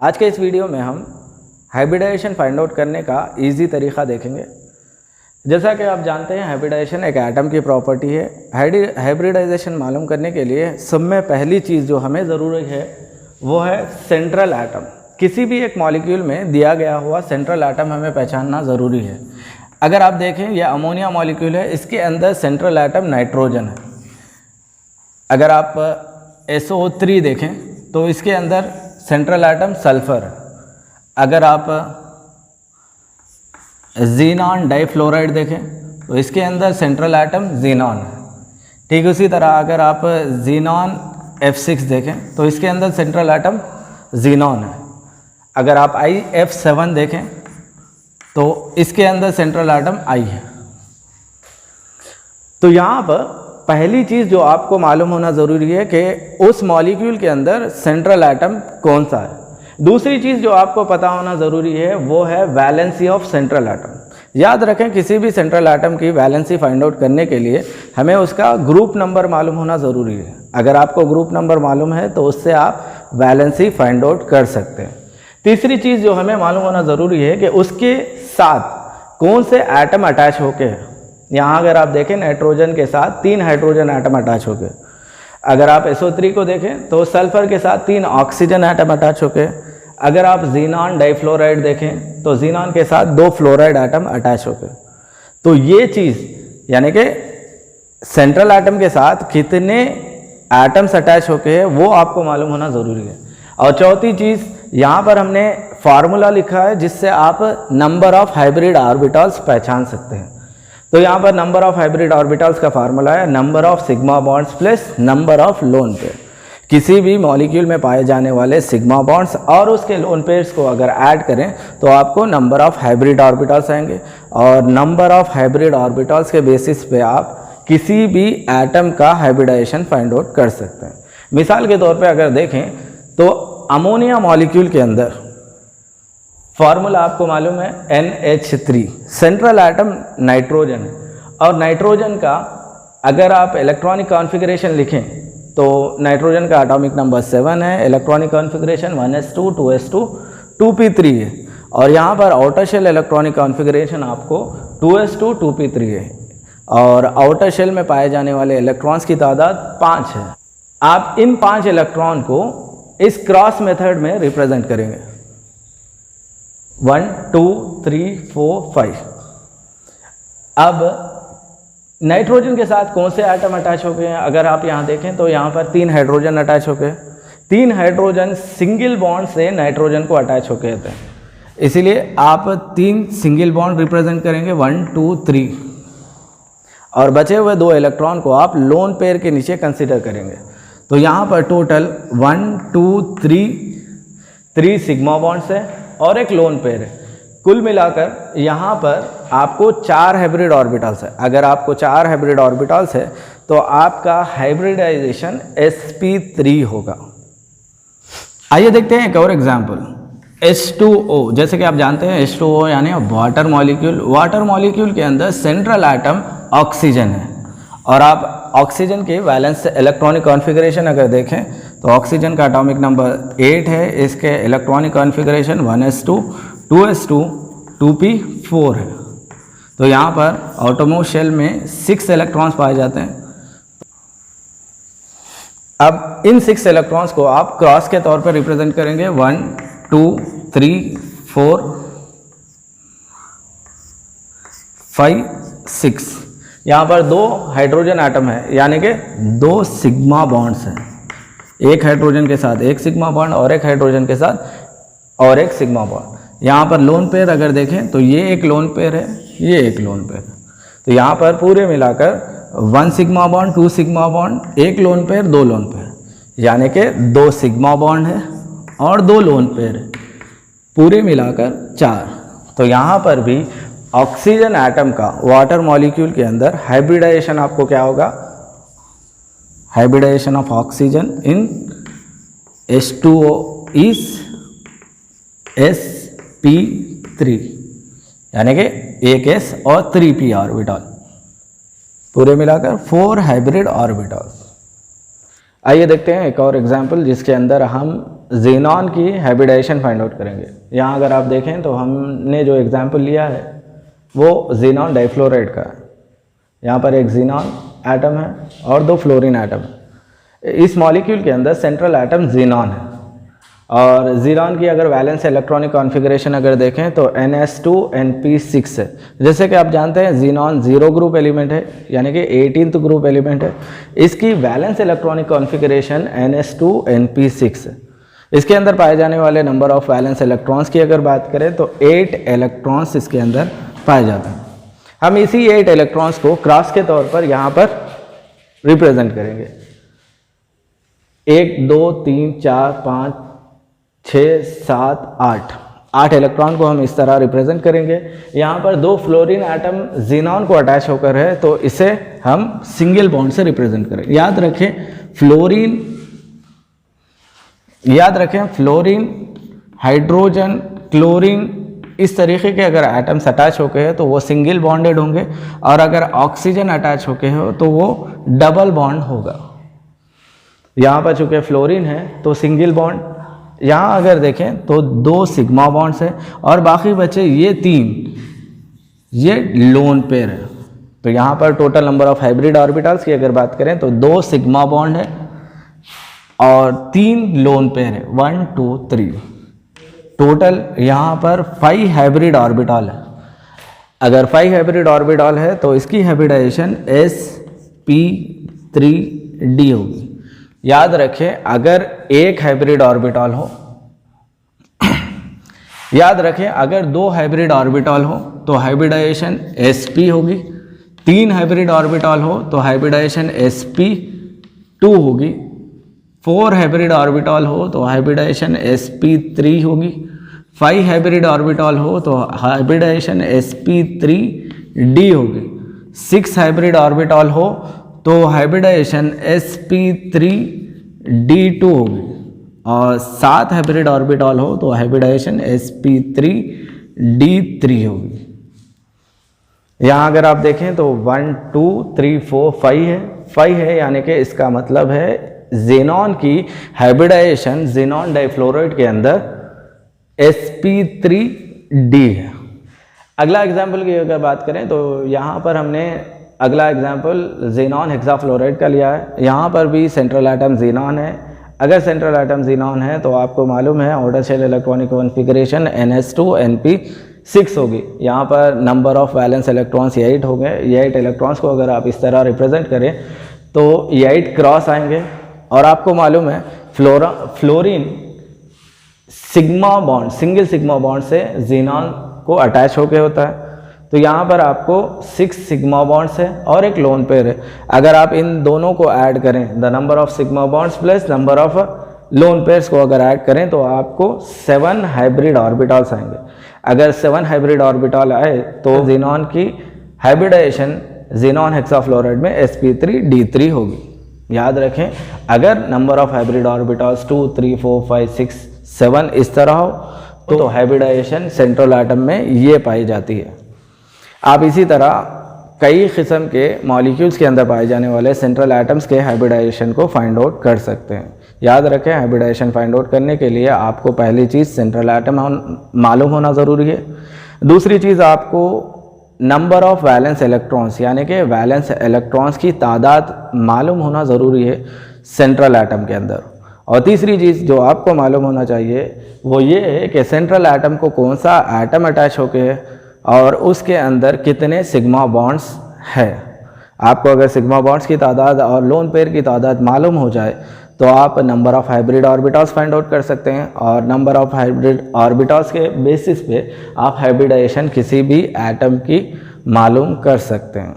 आज के इस वीडियो में हम हाइब्रिडाइजेशन फाइंड आउट करने का इजी तरीका देखेंगे। जैसा कि आप जानते हैं हाइब्रिडाइजेशन एक एटम की प्रॉपर्टी है। हाइब्रिडाइजेशन मालूम करने के लिए सब में पहली चीज़ जो हमें ज़रूरी है वो है सेंट्रल एटम। किसी भी एक मॉलिक्यूल में दिया गया हुआ सेंट्रल एटम हमें पहचानना ज़रूरी है। अगर आप देखें ये अमोनिया मॉलिक्यूल है, इसके अंदर सेंट्रल एटम नाइट्रोजन है। अगर आप SO3 देखें तो इसके अंदर सेंट्रल एटम सल्फर है। अगर आप ज़ीनॉन डाइफ्लोराइड देखें तो इसके अंदर सेंट्रल एटम ज़ीनॉन है। ठीक उसी तरह अगर आप ज़ीनॉन F6 देखें तो इसके अंदर सेंट्रल एटम ज़ीनॉन है। अगर आप IF7 देखें तो इसके अंदर सेंट्रल एटम I है। तो यहाँ पर पहली चीज़ जो आपको मालूम होना ज़रूरी है कि उस मॉलिक्यूल के अंदर सेंट्रल एटम कौन सा है। दूसरी चीज़ जो आपको पता होना ज़रूरी है वो है वैलेंसी ऑफ सेंट्रल एटम। याद रखें किसी भी सेंट्रल एटम की वैलेंसी फाइंड आउट करने के लिए हमें उसका ग्रुप नंबर मालूम होना ज़रूरी है। अगर आपको ग्रुप नंबर मालूम है तो उससे आप वैलेंसी फाइंड आउट कर सकते हैं। तीसरी चीज़ जो हमें मालूम होना ज़रूरी है कि उसके साथ कौन से एटम अटैच होके हैं। यहाँ अगर आप देखें नाइट्रोजन के साथ 3 हाइड्रोजन एटम अटैच होके। अगर आप SO3 को देखें तो सल्फर के साथ 3 ऑक्सीजन एटम अटैच होके। अगर आप ज़ीनॉन डाइफ्लोराइड देखें तो ज़ीनॉन के साथ 2 फ्लोराइड एटम अटैच होके। तो ये चीज़ यानी कि सेंट्रल एटम के साथ कितने एटम्स अटैच होके हैं वो आपको मालूम होना ज़रूरी है। और चौथी चीज़ यहाँ पर हमने फार्मूला लिखा है जिससे आप नंबर ऑफ हाइब्रिड ऑर्बिटल्स पहचान सकते हैं। तो यहाँ पर नंबर ऑफ हाइब्रिड ऑर्बिटल्स का फार्मूला है number of sigma bonds plus number of lone pair. किसी भी मॉलिक्यूल में पाए जाने वाले सिग्मा बॉन्ड्स और उसके लोन पेयर्स को अगर ऐड करें तो आपको नंबर ऑफ हाइब्रिड ऑर्बिटल्स आएंगे। और नंबर ऑफ हाइब्रिड ऑर्बिटल्स के बेसिस पे आप किसी भी एटम का हाइब्रिडाइजेशन फाइंड आउट कर सकते हैं। मिसाल के तौर पे अगर देखें तो अमोनिया मॉलिक्यूल के अंदर फार्मूला आपको मालूम है NH3। सेंट्रल एटम नाइट्रोजन है और नाइट्रोजन का अगर आप इलेक्ट्रॉनिक कॉन्फ़िगरेशन लिखें तो नाइट्रोजन का एटॉमिक नंबर 7 है। Electronic configuration 1s2 2s2 2p3 है। और यहाँ पर आउटर शेल इलेक्ट्रॉनिक कॉन्फ़िगरेशन आपको 2s2 2p3 है। और आउटर शेल में पाए जाने वाले इलेक्ट्रॉन्स की तादाद 5 है। आप इन 5 इलेक्ट्रॉन को इस क्रॉस मेथड में रिप्रेजेंट करेंगे 1 2 3 4 5। अब नाइट्रोजन के साथ कौन से एटम अटैच हो गए हैं अगर आप यहाँ देखें तो यहाँ पर 3 हाइड्रोजन अटैच हो गए। 3 हाइड्रोजन सिंगल बॉन्ड से नाइट्रोजन को अटैच होके होते हैं, इसीलिए आप 3 सिंगल बॉन्ड रिप्रेजेंट करेंगे 1 2 3। और बचे हुए 2 इलेक्ट्रॉन को आप लोन पेयर के नीचे कंसिडर करेंगे। तो यहाँ पर टोटल 1 2 3 सिग्मा बॉन्ड्स है और एक लोन पेयर है। कुल मिलाकर यहाँ पर आपको 4 हाइब्रिड ऑर्बिटल्स है। अगर आपको 4 हाइब्रिड ऑर्बिटल्स है तो आपका हाइब्रिडाइजेशन sp3 होगा। आइए देखते हैं एक और एग्जांपल H2O। जैसे कि आप जानते हैं H2O यानी वाटर मॉलिक्यूल। वाटर मॉलिक्यूल के अंदर सेंट्रल एटम ऑक्सीजन है। और आप ऑक्सीजन के वैलेंस इलेक्ट्रॉनिक कॉन्फ़िगरेशन अगर देखें तो ऑक्सीजन का एटॉमिक नंबर 8 है। इसके electronic configuration 1s2 2s2 2p4 है। तो यहाँ पर आउटरमोस्ट शेल में 6 इलेक्ट्रॉन्स पाए जाते हैं। अब इन 6 इलेक्ट्रॉन्स को आप क्रॉस के तौर पर रिप्रेजेंट करेंगे 1 2 3 4 5 6। यहाँ पर 2 हाइड्रोजन एटम है यानी कि 2 सिग्मा बॉन्ड्स हैं। एक हाइड्रोजन के साथ एक सिग्मा बॉन्ड और एक हाइड्रोजन के साथ और एक सिग्मा बॉन्ड। यहाँ पर लोन पेयर अगर देखें तो ये एक लोन पेयर है, ये एक लोन पेयर है। तो यहाँ पर पूरे मिलाकर 1 sigma bond 2 sigma bond 1 lone pair 2 lone pair यानी कि 2 सिग्मा बॉन्ड है और 2 लोन पेयर है, पूरे मिलाकर 4। तो यहाँ पर भी ऑक्सीजन एटम का वाटर मॉलिक्यूल के अंदर हाइब्रिडाइजेशन आपको क्या होगा, hybridisation of oxygen in H2O is sp3 यानी कि 1s और 3p ऑर्बिटल, पूरे मिलाकर 4 हाइब्रिड ऑर्बिटल्स। आइए देखते हैं एक और एग्जांपल जिसके अंदर हम ज़ीनॉन की हाइब्रिडाइजेशन फाइंड आउट करेंगे। यहाँ अगर आप देखें तो हमने जो एग्जांपल लिया है वो ज़ीनॉन डाइफ्लोराइड का है। यहाँ पर एक ज़ीनॉन एटम है और 2 फ्लोरीन एटम है। इस मॉलिक्यूल के अंदर सेंट्रल एटम ज़ीनॉन है और ज़ीनॉन की अगर वैलेंस इलेक्ट्रॉनिक कॉन्फ़िगरेशन अगर देखें तो NS2Np6 है। जैसे कि आप जानते हैं ज़ीनॉन 0 ग्रुप एलिमेंट है, यानी कि 18th ग्रुप एलिमेंट है। इसकी वैलेंस इलेक्ट्रॉनिक कॉन्फ़िगरेशन NS2Np6 है। इसके अंदर पाए जाने वाले नंबर ऑफ वैलेंस इलेक्ट्रॉन्स की अगर बात करें तो 8 इलेक्ट्रॉन्स इसके अंदर पाए जाते हैं। हम इसी 8 इलेक्ट्रॉन्स को क्रॉस के तौर पर यहाँ पर रिप्रेजेंट करेंगे। 1 2 3 4 5 6 7 8 इलेक्ट्रॉन को हम इस तरह रिप्रेजेंट करेंगे। यहाँ पर 2 फ्लोरीन एटम ज़ीनॉन को अटैच होकर है तो इसे हम सिंगल बॉन्ड से रिप्रेजेंट करेंगे। याद रखें फ्लोरीन, हाइड्रोजन, क्लोरीन इस तरीके के अगर एटम्स अटैच होके हैं तो वो सिंगल बॉन्डेड होंगे और अगर ऑक्सीजन अटैच होके हो तो वो डबल बॉन्ड होगा। यहाँ पर चूँकि फ्लोरीन है तो सिंगल बॉन्ड, यहाँ अगर देखें तो 2 सिग्मा बॉन्ड्स हैं और बाकी बचे ये 3, ये लोन पेयर है। तो यहाँ पर total number of hybrid orbitals की अगर बात करें तो 2 सिग्मा बॉन्ड है और 3 लोन पेयर है, 1 2 3। टोटल यहाँ पर 5 हाइब्रिड ऑर्बिटल है। अगर 5 हाइब्रिड ऑर्बिटल है तो इसकी हाइब्रिडाइजेशन sp3d होगी। याद रखें अगर एक हाइब्रिड ऑर्बिटल हो, याद रखें अगर 2 हाइब्रिड ऑर्बिटल हो तो हाइब्रिडाइजेशन sp होगी, 3 हाइब्रिड ऑर्बिटल हो तो हाइब्रिडाइजेशन sp2 होगी, 4 हाइब्रिड ऑर्बिटल हो तो हाइब्रिडाइजेशन sp3 होगी, 5 हाइब्रिड ऑर्बिटल हो तो हाइब्रिडाइजेशन sp3d होगी, 6 हाइब्रिड ऑर्बिटल हो तो हाइब्रिडाइजेशन sp3d2 होगी और 7 हाइब्रिड ऑर्बिटल हो तो हाइब्रिडाइजेशन sp3d3 होगी। यहाँ अगर आप देखें तो 1 2 3 4 5 है, यानी कि इसका मतलब है ज़ीनॉन की हाइब्रिडाइजेशन ज़ीनॉन डाइफ्लोराइड के अंदर sp3d है। अगला एग्जाम्पल की अगर बात करें तो यहाँ पर हमने अगला एग्जाम्पल ज़ीनॉन हेक्साफ्लोराइड का लिया है। यहाँ पर भी सेंट्रल एटम ज़ीनॉन है। अगर सेंट्रल एटम ज़ीनॉन है तो आपको मालूम है outer shell electronic configuration NS2Np6 होगी। यहाँ पर नंबर ऑफ वैलेंस इलेक्ट्रॉन्स 8 हो गए। ये 8 इलेक्ट्रॉन्स को अगर आप इस तरह रिप्रेजेंट करें तो ये 8 क्रॉस आएंगे और आपको मालूम है fluorine sigma bond, single sigma bond से ज़ीनॉन को अटैच होके होता है। तो यहाँ पर आपको 6 सिग्मा बॉन्ड्स है और एक लोन पेयर है। अगर आप इन दोनों को ऐड करें, the number of sigma bonds plus number of lone pairs को अगर ऐड करें तो आपको 7 हाइब्रिड ऑर्बिटल्स आएंगे। अगर 7 हाइब्रिड ऑर्बिटल आए तो ज़ीनॉन की हाइब्रिडाइजेशन ज़ीनॉन हेक्साफ्लोराइड में sp3d3 होगी। याद रखें अगर नंबर ऑफ हाइब्रिड ऑर्बिटल्स 2 3 4 5 6 7 इस तरह हो तो हाइब्रिडाइजेशन सेंट्रल एटम में ये पाई जाती है। आप इसी तरह कई किस्म के मॉलिक्यूल्स के अंदर पाए जाने वाले सेंट्रल एटम्स के हाइब्रिडाइजेशन को फाइंड आउट कर सकते हैं। याद रखें हाइब्रिडाइजेशन फाइंड आउट करने के लिए आपको पहली चीज़ सेंट्रल एटम मालूम होना ज़रूरी है। दूसरी चीज़ आपको नंबर ऑफ वैलेंस इलेक्ट्रॉन्स, यानी कि वैलेंस इलेक्ट्रॉन्स की तादाद मालूम होना ज़रूरी है सेंट्रल एटम के अंदर। और तीसरी चीज़ जो आपको मालूम होना चाहिए वो ये है कि सेंट्रल एटम को कौन सा एटम अटैच होके है और उसके अंदर कितने सिग्मा बॉन्ड्स है। आपको अगर सिग्मा बॉन्ड्स की तादाद और लोन पेयर की तादाद मालूम हो जाए तो आप number of hybrid orbitals find out कर सकते हैं और नंबर ऑफ हाइब्रिड ऑर्बिटल्स के बेसिस पे आप हाइब्रिडाइजेशन किसी भी एटम की मालूम कर सकते हैं।